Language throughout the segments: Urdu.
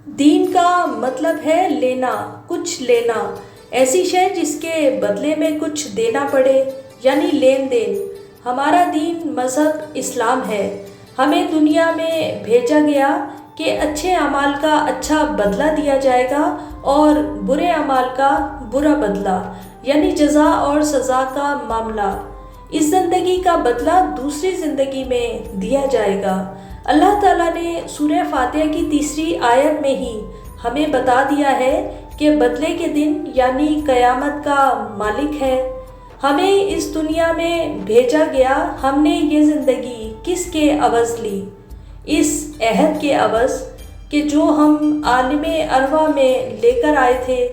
دین کا مطلب ہے لینا، کچھ لینا، ایسی شے جس کے بدلے میں کچھ دینا پڑے، یعنی لین دین۔ ہمارا دین مذہب اسلام ہے۔ ہمیں دنیا میں بھیجا گیا کہ اچھے اعمال کا اچھا بدلہ دیا جائے گا اور برے اعمال کا برا بدلہ، یعنی جزا اور سزا کا معاملہ۔ اس زندگی کا بدلہ دوسری زندگی میں دیا جائے گا۔ اللہ تعالیٰ نے سورہ فاتحہ کی تیسری آیت میں ہی ہمیں بتا دیا ہے کہ بدلے کے دن یعنی قیامت کا مالک ہے۔ ہمیں اس دنیا میں بھیجا گیا، ہم نے یہ زندگی کس کے عوض لی؟ اس عہد کے عوض کہ جو ہم عالم ارواح میں لے کر آئے تھے۔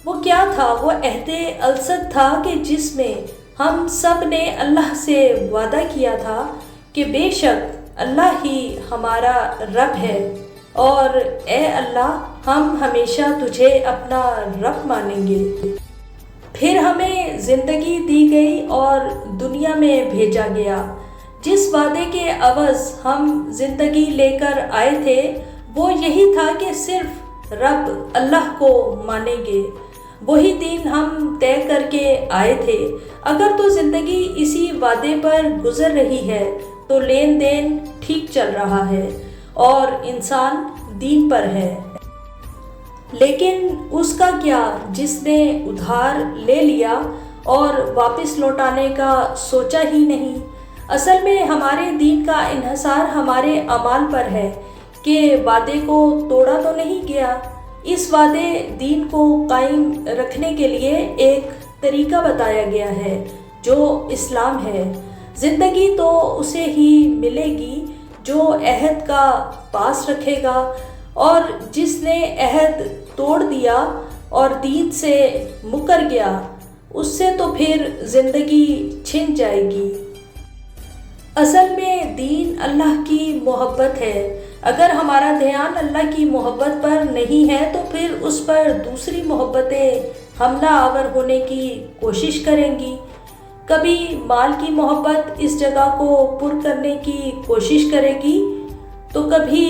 وہ کیا تھا؟ وہ عہد الصد تھا کہ جس میں ہم سب نے اللہ سے وعدہ کیا تھا کہ بے شک اللہ ہی ہمارا رب ہے، اور اے اللہ ہم ہمیشہ تجھے اپنا رب مانیں گے۔ پھر ہمیں زندگی دی گئی اور دنیا میں بھیجا گیا۔ جس وعدے کے عوض ہم زندگی لے کر آئے تھے وہ یہی تھا کہ صرف رب اللہ کو مانیں گے۔ وہی دین ہم طے کر کے آئے تھے۔ اگر تو زندگی اسی وعدے پر گزر رہی ہے تو لین دین ٹھیک چل رہا ہے اور انسان دین پر ہے۔ لیکن اس کا کیا جس نے ادھار لے لیا اور واپس لوٹانے کا سوچا ہی نہیں؟ اصل میں ہمارے دین کا انحصار ہمارے اعمال پر ہے کہ وعدے کو توڑا تو نہیں گیا۔ اس وعدے دین کو قائم رکھنے کے لیے ایک طریقہ بتایا گیا ہے جو اسلام ہے۔ زندگی تو اسے ہی ملے گی جو عہد کا پاس رکھے گا، اور جس نے عہد توڑ دیا اور دین سے مکر گیا اس سے تو پھر زندگی چھن جائے گی۔ اصل میں دین اللہ کی محبت ہے۔ اگر ہمارا دھیان اللہ کی محبت پر نہیں ہے تو پھر اس پر دوسری محبتیں حملہ آور ہونے کی کوشش کریں گی۔ کبھی مال کی محبت اس جگہ کو پر کرنے کی کوشش کرے گی تو کبھی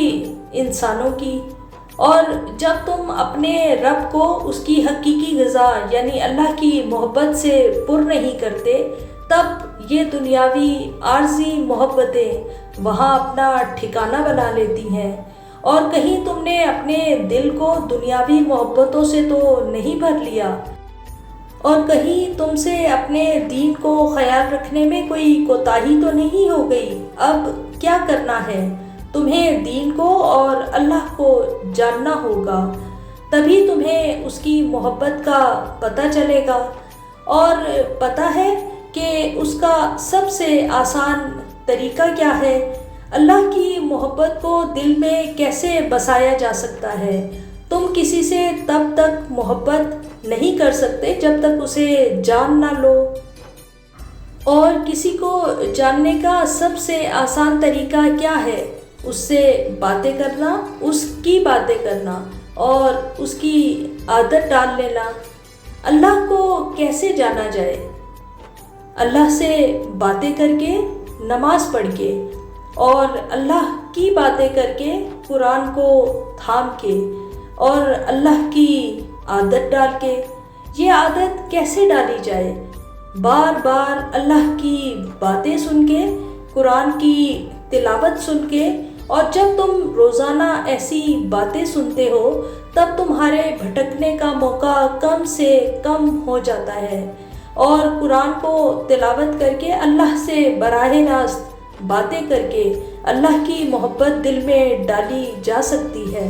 انسانوں کی، اور جب تم اپنے رب کو اس کی حقیقی غذا یعنی اللہ کی محبت سے پر نہیں کرتے تب یہ دنیاوی عارضی محبتیں وہاں اپنا ٹھکانہ بنا لیتی ہیں، اور کہیں تم نے اپنے دل کو دنیاوی محبتوں سے تو نہیں بھر لیا، اور کہیں تم سے اپنے دین کو خیال رکھنے میں کوئی کوتاہی تو نہیں ہو گئی۔ اب کیا کرنا ہے؟ تمہیں دین کو اور اللہ کو جاننا ہوگا، تبھی تمہیں اس کی محبت کا پتہ چلے گا۔ اور پتہ ہے کہ اس کا سب سے آسان طریقہ کیا ہے؟ اللہ کی محبت کو دل میں کیسے بسایا جا سکتا ہے؟ تم کسی سے تب تک محبت نہیں کر سکتے جب تک اسے جان نہ لو، اور کسی کو جاننے کا سب سے آسان طریقہ کیا ہے؟ اس سے باتیں کرنا، اس کی باتیں کرنا اور اس کی عادت ڈال لینا۔ اللہ کو کیسے جانا جائے؟ اللہ سے باتیں کر کے، نماز پڑھ کے، اور اللہ کی باتیں کر کے، قرآن کو تھام کے، اور اللہ کی عادت ڈال کے۔ یہ عادت کیسے ڈالی جائے؟ بار بار اللہ کی باتیں سن کے، قرآن کی تلاوت سن کے، اور جب تم روزانہ ایسی باتیں سنتے ہو تب تمہارے بھٹکنے کا موقع کم سے کم ہو جاتا ہے، اور قرآن کو تلاوت کر کے، اللہ سے براہ راست باتیں کر کے اللہ کی محبت دل میں ڈالی جا سکتی ہے۔